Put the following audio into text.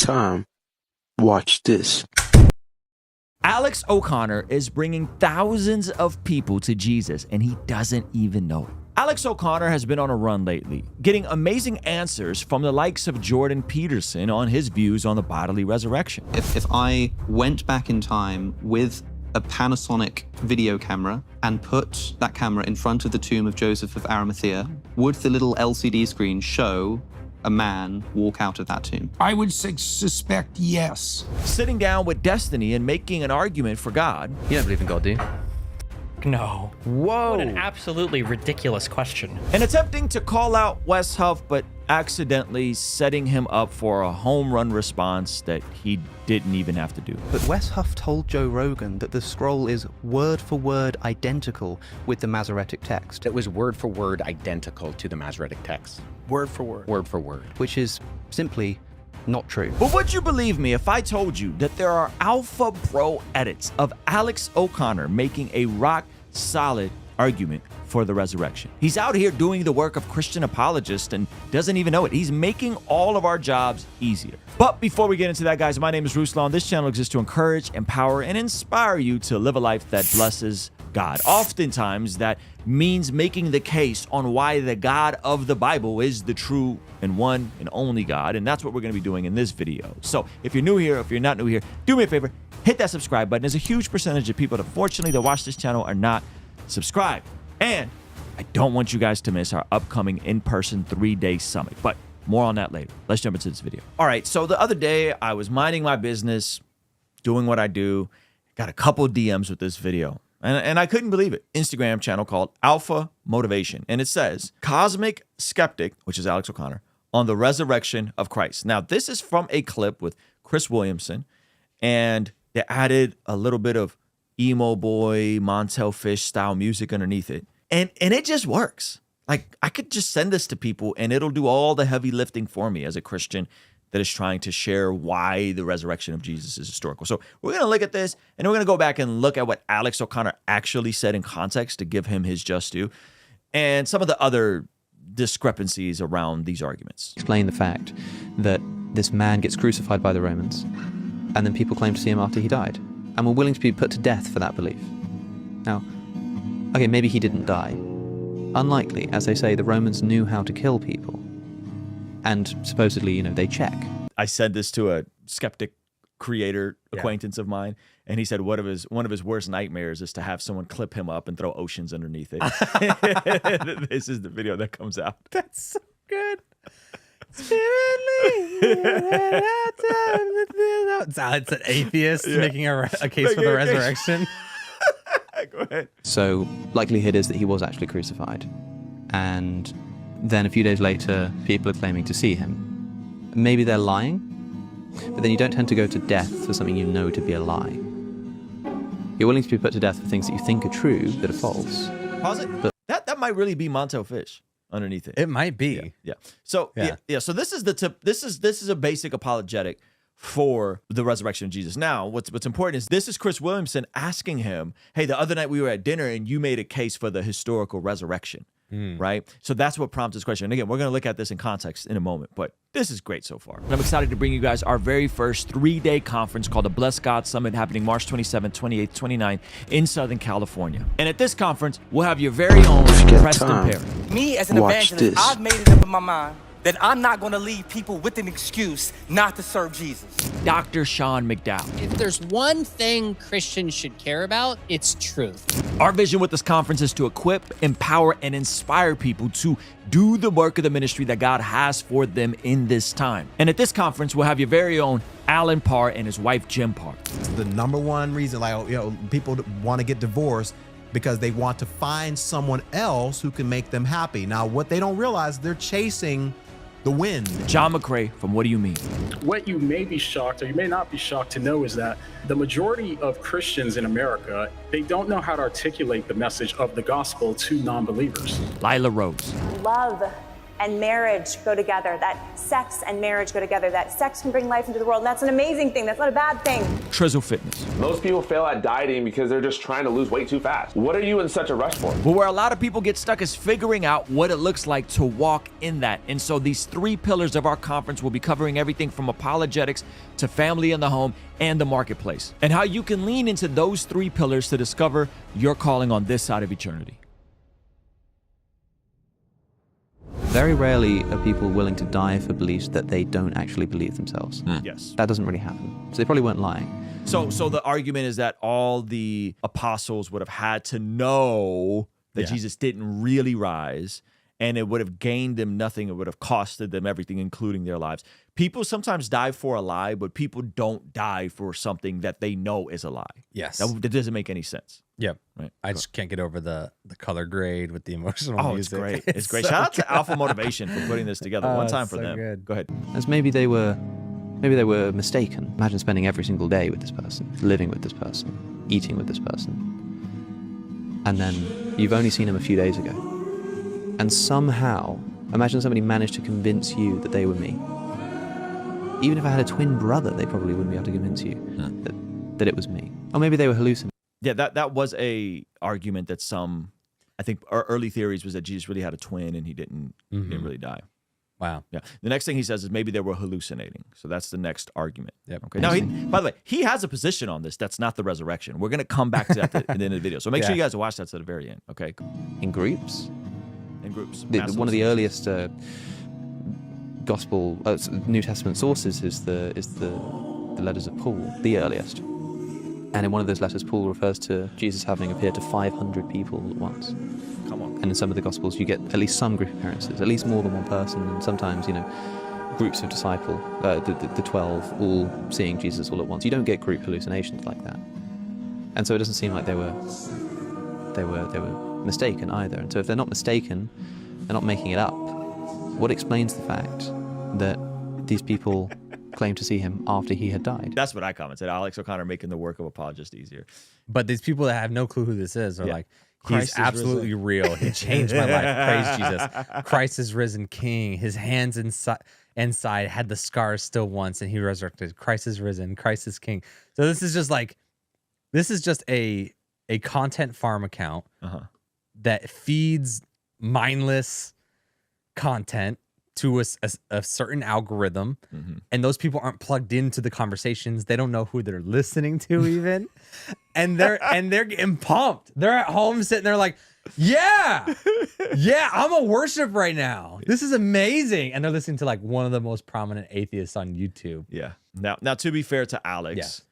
time, watch this. Alex O'Connor is bringing thousands of people to Jesus, and he doesn't even know it. Alex O'Connor has been on a run lately, getting amazing answers from the likes of Jordan Peterson on his views on the bodily resurrection. If I went back in time with a Panasonic video camera and put that camera in front of the tomb of Joseph of Arimathea, would the little LCD screen show a man walk out of that tomb? I would suspect yes. Sitting down with Destiny and making an argument for God. You don't believe in God, do you? No. Whoa. What an absolutely ridiculous question. And attempting to call out Wes Huff, but accidentally setting him up for a home run response that he didn't even have to do. But Wes Huff told Joe Rogan that the scroll is word for word identical with the Masoretic text. It was word for word identical to the Masoretic text. Word for word. Word for word. Which is simply not true. But would you believe me if I told you that there are Alpha Pro edits of Alex O'Connor making a rock solid argument for the resurrection? He's out here doing the work of Christian apologist and doesn't even know it. He's making all of our jobs easier. But before we get into that, guys, my name is Ruslan. This channel exists to encourage, empower, and inspire you to live a life that blesses God. Oftentimes, that means making the case on why the God of the Bible is the true and one and only God, and that's what we're going to be doing in this video. So if you're new here, if you're not new here, do me a favor, hit that subscribe button. There's a huge percentage of people, unfortunately, that watch this channel are not subscribed. And I don't want you guys to miss our upcoming in-person 3-day summit, but more on that later. Let's jump into this video. All right, so the other day, I was minding my business, doing what I do, got a couple DMs with this video. And I couldn't believe it. Instagram channel called Alpha Motivation. And it says, Cosmic Skeptic, which is Alex O'Connor, on the resurrection of Christ. Now, this is from a clip with Chris Williamson. And they added a little bit of emo boy, Montel Fish style music underneath it. And it just works. Like, I could just send this to people and it'll do all the heavy lifting for me as a Christian that is trying to share why the resurrection of Jesus is historical. So we're going to look at this, and we're going to go back and look at what Alex O'Connor actually said in context to give him his just due, and some of the other discrepancies around these arguments. Explain the fact that this man gets crucified by the Romans, and then people claim to see him after he died, and were willing to be put to death for that belief. Now, okay, maybe he didn't die. Unlikely, as they say, the Romans knew how to kill people. And supposedly, you know, they check. I said this to a skeptic creator acquaintance of mine, and he said one of his worst nightmares is to have someone clip him up and throw oceans underneath it. This is the video that comes out. That's so good. It's an atheist making a case for the resurrection. Go ahead. So likelihood is that he was actually crucified. And then a few days later, people are claiming to see him. Maybe they're lying, but then you don't tend to go to death for something you know to be a lie. You're willing to be put to death for things that you think are true that are false. Pause it. But that might really be Montel Fish underneath it. It might be. Yeah. So So this is the tip. This is a basic apologetic for the resurrection of Jesus. Now, what's important is this is Chris Williamson asking him, hey, the other night we were at dinner and you made a case for the historical resurrection. Right? So that's what prompts this question. And again, we're going to look at this in context in a moment, but this is great so far. And I'm excited to bring you guys our very first 3-day conference called the Bless God Summit, happening March 27th, 28th, 29th in Southern California. And at this conference, we'll have your very own Preston Perry. Me as an evangelist, I've made it up in my mind that I'm not going to leave people with an excuse not to serve Jesus. Dr. Sean McDowell. If there's one thing Christians should care about, it's truth. Our vision with this conference is to equip, empower, and inspire people to do the work of the ministry that God has for them in this time. And at this conference, we'll have your very own Alan Parr and his wife, Jim Parr. The number one reason, people want to get divorced because they want to find someone else who can make them happy. Now, what they don't realize, they're chasing the wind. John McCrae from What Do You Mean? What you may be shocked, or you may not be shocked to know, is that the majority of Christians in America, they don't know how to articulate the message of the gospel to non-believers. Lila Rose. Love and marriage go together, that sex and marriage go together, that sex can bring life into the world, and that's an amazing thing. That's not a bad thing. Trizzle Fitness. Most people fail at dieting because they're just trying to lose weight too fast. What are you in such a rush for? Well, where a lot of people get stuck is figuring out what it looks like to walk in that. And so these 3 pillars of our conference will be covering everything from apologetics to family in the home and the marketplace, and how you can lean into those 3 pillars to discover your calling on this side of eternity. Very rarely are people willing to die for beliefs that they don't actually believe themselves. Yes. That doesn't really happen. So they probably weren't lying. So the argument is that all the apostles would have had to know that Jesus didn't really rise, and it would have gained them nothing. It would have costed them everything, including their lives. People sometimes die for a lie, but people don't die for something that they know is a lie. Yes. That doesn't make any sense. Yep. Right. I just can't get over the color grade with the emotional music. It's great. It's great. Shout out to Alpha Motivation for putting this together. One time for them. Good. Go ahead. As maybe they were mistaken. Imagine spending every single day with this person, living with this person, eating with this person. And then you've only seen them a few days ago. And somehow, imagine somebody managed to convince you that they were me. Even if I had a twin brother, they probably wouldn't be able to convince you that it was me. Or maybe they were hallucinating. Yeah, that was a argument that some, I think, our early theories was that Jesus really had a twin and he didn't really die. Wow. Yeah. The next thing he says is maybe they were hallucinating. So that's the next argument. Yep. Okay. Now, by the way, he has a position on this. That's not the resurrection. We're going to come back to that at the end of the video. So make sure you guys watch that to the very end. Okay. In groups. In groups. One of the earliest gospel New Testament sources is the letters of Paul, the earliest. And in one of those letters, Paul refers to Jesus having appeared to 500 people at once. Come on. And in some of the Gospels, you get at least some group appearances, at least more than one person, and sometimes, groups of disciples, the 12, all seeing Jesus all at once. You don't get group hallucinations like that. And so it doesn't seem like they were mistaken either. And so if they're not mistaken, they're not making it up. What explains the fact that these people claimed to see him after he had died? That's what I commented. Alex O'Connor making the work of apologist easier. But these people that have no clue who this is are like, Christ he's absolutely real. He changed my life. Praise Jesus. Christ is risen King. His hands inside had the scars still once, and he resurrected. Christ is risen. Christ is King. So this is just a content farm account that feeds mindless content to a certain algorithm, and those people aren't plugged into the conversations. They don't know who they're listening to even, and they're getting pumped. They're at home sitting there like, yeah, I'm a worship right now. This is amazing, and they're listening to like one of the most prominent atheists on YouTube. Yeah. Now to be fair to Alex,